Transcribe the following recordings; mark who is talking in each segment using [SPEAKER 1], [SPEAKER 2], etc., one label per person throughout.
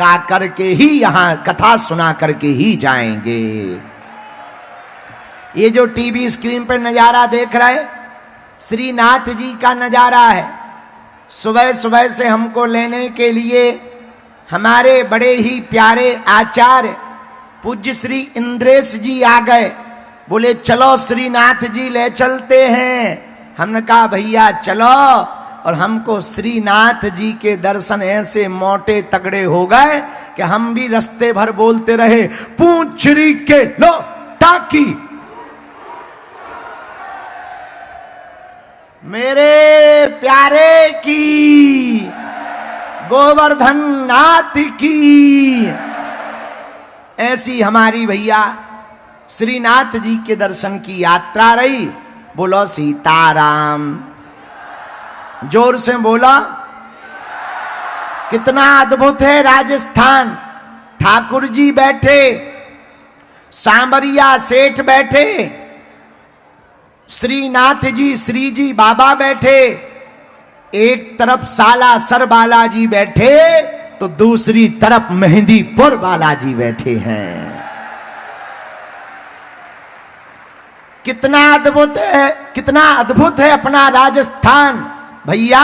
[SPEAKER 1] करा करके ही यहां कथा सुना करके ही जाएंगे। ये जो टीवी स्क्रीन पर नजारा देख रहे श्रीनाथ जी का नजारा है। सुबह सुबह से हमको लेने के लिए हमारे बड़े ही प्यारे आचार्य पूज्य श्री इंद्रेश जी आ गए। बोले चलो श्रीनाथ जी ले चलते हैं। हमने कहा भैया चलो। और हमको श्रीनाथ जी के दर्शन ऐसे मोटे तगड़े हो गए कि हम भी रास्ते भर बोलते रहे, पूंछरी के लो टाकी। मेरे प्यारे की, गोवर्धन नाथ की। ऐसी हमारी भैया श्रीनाथ जी के दर्शन की यात्रा रही। बोलो सीताराम, जोर से बोला। कितना अद्भुत है राजस्थान। ठाकुर जी बैठे, सांबरिया सेठ बैठे, श्रीनाथ जी श्री जी बाबा बैठे, एक तरफ सालासर बालाजी बैठे तो दूसरी तरफ मेहंदीपुर बालाजी बैठे हैं। कितना अद्भुत है, कितना अद्भुत है अपना राजस्थान भैया।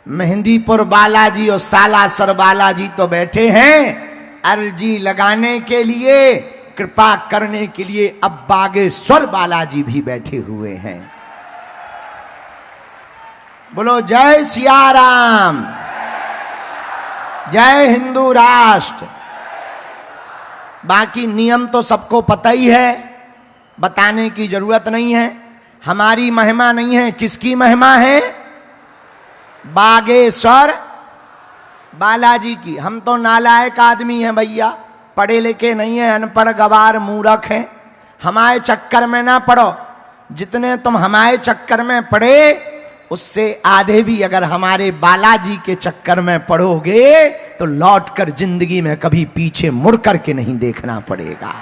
[SPEAKER 1] मेहंदीपुर बालाजी और सालासर बालाजी तो बैठे हैं अर्जी लगाने के लिए, कृपा करने के लिए। अब बागेश्वर बालाजी भी बैठे हुए हैं। बोलो जय सिया राम, जय हिंदू राष्ट्र। बाकी नियम तो सबको पता ही है, बताने की जरूरत नहीं है। हमारी महिमा नहीं है, किसकी महिमा है? बागेश्वर बालाजी की। हम तो नालायक आदमी हैं भैया, पढ़े लिखे नहीं है, अनपढ़ गवार मूर्ख हैं। हमारे चक्कर में ना पड़ो। जितने तुम हमारे चक्कर में पड़े उससे आधे भी अगर हमारे बालाजी के चक्कर में पड़ोगे तो लौटकर जिंदगी में कभी पीछे मुड़ करके नहीं देखना पड़ेगा।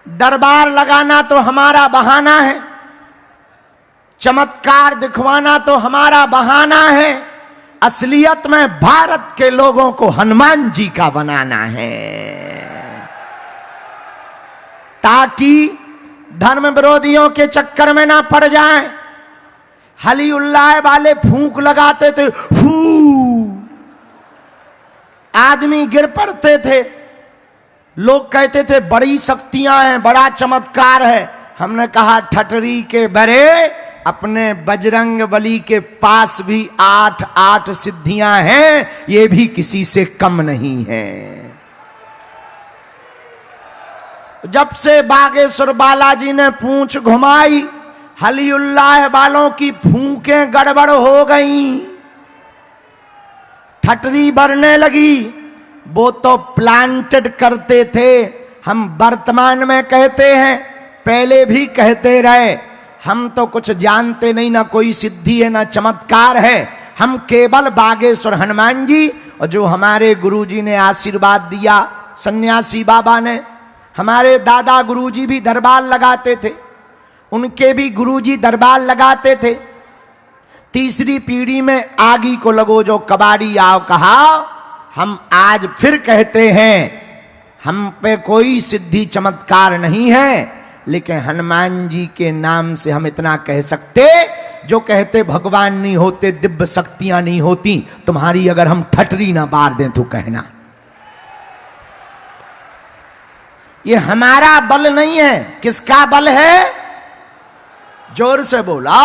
[SPEAKER 1] दरबार लगाना तो हमारा बहाना है, चमत्कार दिखवाना तो हमारा बहाना है। असलियत में भारत के लोगों को हनुमान जी का बनाना है, ताकि धर्म विरोधियों के चक्कर में ना पड़ जाएं। हली उल्लाह वाले फूंक लगाते थे, फू आदमी गिर पड़ते थे। लोग कहते थे बड़ी शक्तियां हैं, बड़ा चमत्कार है। हमने कहा ठटरी के बरे, अपने बजरंग बली के पास भी 8 सिद्धियां हैं, ये भी किसी से कम नहीं है। जब से बागेश्वर बालाजी ने पूंछ घुमाई, हलीउल्लाह वालों की फूंकें गड़बड़ हो गईं, ठटरी बढ़ने लगी। वो तो प्लांटेड करते थे, हम वर्तमान में कहते हैं, पहले भी कहते रहे। हम तो कुछ जानते नहीं, ना कोई सिद्धि है ना चमत्कार है। हम केवल बागेश्वर हनुमान जी और जो हमारे गुरुजी ने आशीर्वाद दिया, सन्यासी बाबा ने, हमारे दादा गुरुजी भी दरबार लगाते थे, उनके भी गुरुजी दरबार लगाते थे। तीसरी पीढ़ी में आगी को लगो जो कबाड़ी आओ कहा। हम आज फिर कहते हैं, हम पे कोई सिद्धि चमत्कार नहीं है, लेकिन हनुमान जी के नाम से हम इतना कह सकते, जो कहते भगवान नहीं होते, दिव्य शक्तियां नहीं होती, तुम्हारी अगर हम ठटरी ना बार दें तो कहना। ये हमारा बल नहीं है, किसका बल है? जोर से बोला।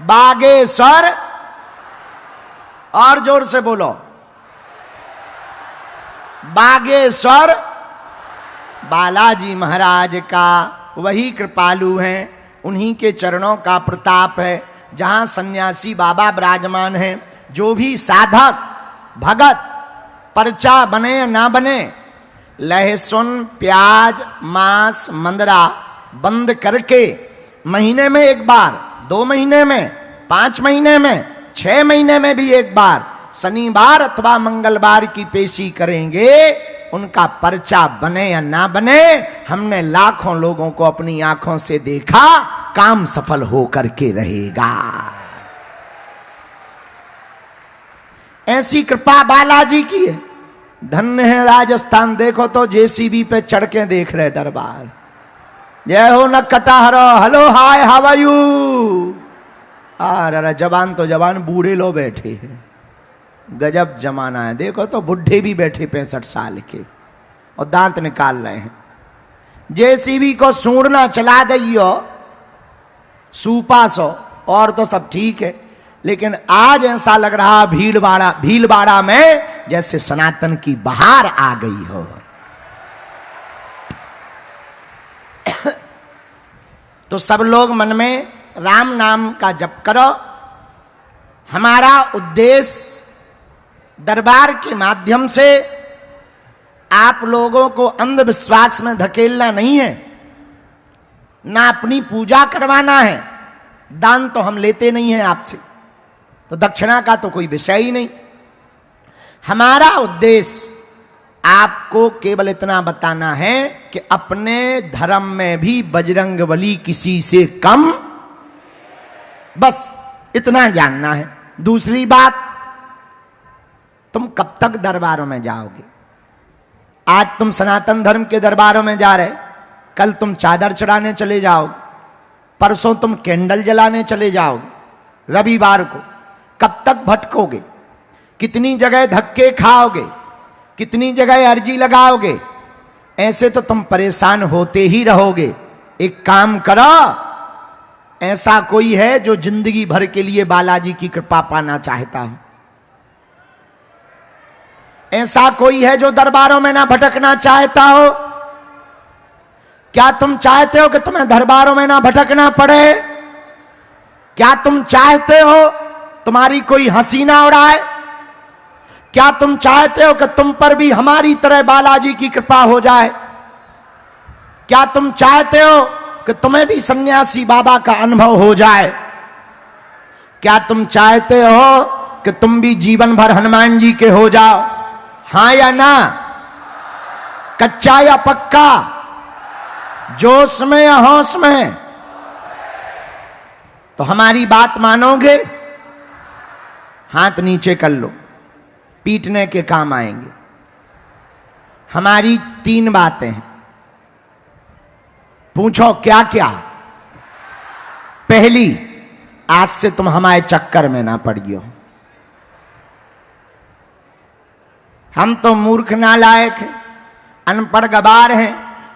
[SPEAKER 1] बागेश्वर, और जोर से बोलो। बागेश्वर बालाजी महाराज का वही कृपालु हैं, उन्हीं के चरणों का प्रताप है। जहां सन्यासी बाबा विराजमान हैं, जो भी साधक भगत पर्चा बने या ना बने, लहसुन प्याज मांस मंदरा बंद करके महीने में एक बार, 2 महीने में, 5 महीने में, 6 महीने में भी एक बार शनिवार अथवा मंगलवार की पेशी करेंगे। उनका पर्चा बने या ना बने, हमने लाखों लोगों को अपनी आंखों से देखा, काम सफल हो करके रहेगा। ऐसी कृपा बालाजी की है। धन्य है राजस्थान, देखो तो जेसीबी पे चढ़ के देख रहे दरबार। जय हो न कटाहरो, hello hi how are you. अरे जवान तो जवान, बूढ़े लोग बैठे हैं, गजब जमाना है। देखो तो बुढ़े भी बैठे 65 साल के और दांत निकाल रहे हैं। जेसीबी को सूंढना चला दियो सूपा सो और तो सब ठीक है, लेकिन आज ऐसा लग रहा भीलवाड़ा में जैसे सनातन की बहार आ गई हो। तो सब लोग मन में राम नाम का जप करो। हमारा उद्देश्य दरबार के माध्यम से आप लोगों को अंधविश्वास में धकेलना नहीं है, ना अपनी पूजा करवाना है। दान तो हम लेते नहीं हैं आपसे, तो दक्षिणा का तो कोई विषय ही नहीं। हमारा उद्देश्य आपको केवल इतना बताना है कि अपने धर्म में भी बजरंगबली किसी से कम, बस इतना जानना है। दूसरी बात, तुम कब तक दरबारों में जाओगे? आज तुम सनातन धर्म के दरबारों में जा रहे, कल तुम चादर चढ़ाने चले जाओगे, परसों तुम कैंडल जलाने चले जाओगे, रविवार को कब तक भटकोगे? कितनी जगह धक्के खाओगे, कितनी जगह अर्जी लगाओगे? ऐसे तो तुम परेशान होते ही रहोगे। एक काम करो, ऐसा कोई है जो जिंदगी भर के लिए बालाजी की कृपा पाना चाहता हो? ऐसा कोई है जो दरबारों में ना भटकना चाहता हो? क्या तुम चाहते हो कि तुम्हें दरबारों में ना भटकना पड़े? क्या तुम चाहते हो तुम्हारी कोई हंसी ना उड़ाए? क्या तुम चाहते हो कि तुम पर भी हमारी तरह बालाजी की कृपा हो जाए? क्या तुम चाहते हो कि तुम्हें भी सन्यासी बाबा का अनुभव हो जाए? क्या तुम चाहते हो कि तुम भी जीवन भर हनुमान जी के हो जाओ? हां या ना? कच्चा या पक्का? जोश में या होश में? तो हमारी बात मानोगे? हाथ नीचे कर लो, पीटने के काम आएंगे। हमारी 3 बातें हैं, पूछो क्या क्या? पहली, आज से तुम हमारे चक्कर में ना पड़ियो। हम तो मूर्ख नालायक हैं, अनपढ़ गवार हैं।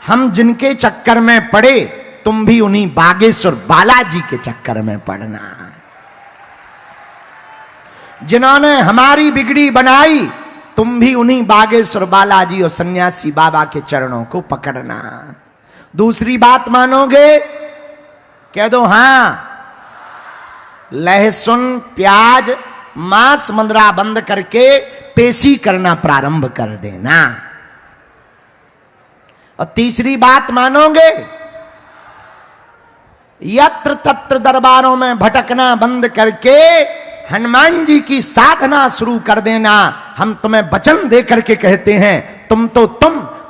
[SPEAKER 1] हम जिनके चक्कर में पड़े, तुम भी उन्हीं बागेश्वर बालाजी के चक्कर में पड़ना। जिन्होंने हमारी बिगड़ी बनाई, तुम भी उन्हीं बागेश्वर बालाजी और सन्यासी बाबा के चरणों को पकड़ना। दूसरी बात मानोगे? कह दो हां। लहसुन, प्याज, मांस, मंदरा बंद करके पेशी करना प्रारंभ कर देना। और तीसरी बात मानोगे? यत्र तत्र दरबारों में भटकना बंद करके हनुमान जी की साधना शुरू कर देना। हम तुम्हें वचन दे करके कहते हैं,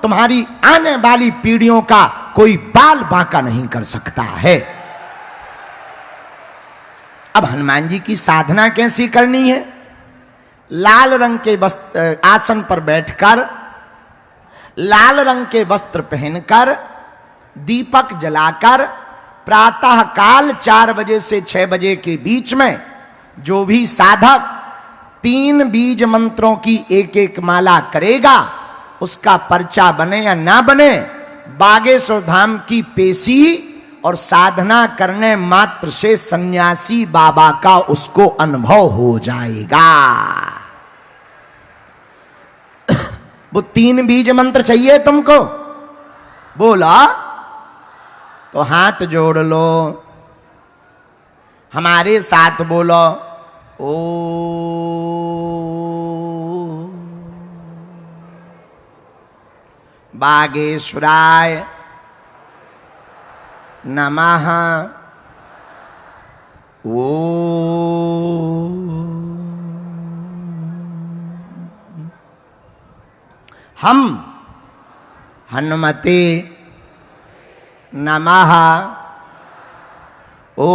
[SPEAKER 1] तुम्हारी आने वाली पीढ़ियों का कोई बाल बांका नहीं कर सकता है। अब हनुमान जी की साधना कैसी करनी है? लाल रंग के वस्त्र आसन पर बैठकर, लाल रंग के वस्त्र पहनकर, दीपक जलाकर, प्रातः काल 4 बजे से 6 बजे के बीच में जो भी साधक 3 बीज मंत्रों की एक माला करेगा, उसका पर्चा बने या ना बने, बागेश्वर धाम की पेशी और साधना करने मात्र से सन्यासी बाबा का उसको अनुभव हो जाएगा। वो 3 बीज मंत्र चाहिए तुमको? बोला तो हाथ जोड़ लो, हमारे साथ बोलो, ओ बागेश्वराय नमः। ओ हम हनुमते नमः। ओ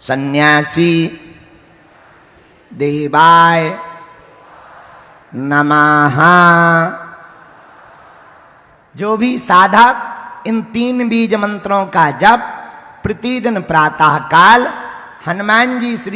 [SPEAKER 1] सन्यासी देवाय नमः। जो भी साधक इन 3 बीज मंत्रों का जप प्रतिदिन प्रातः काल हनुमान जी श्री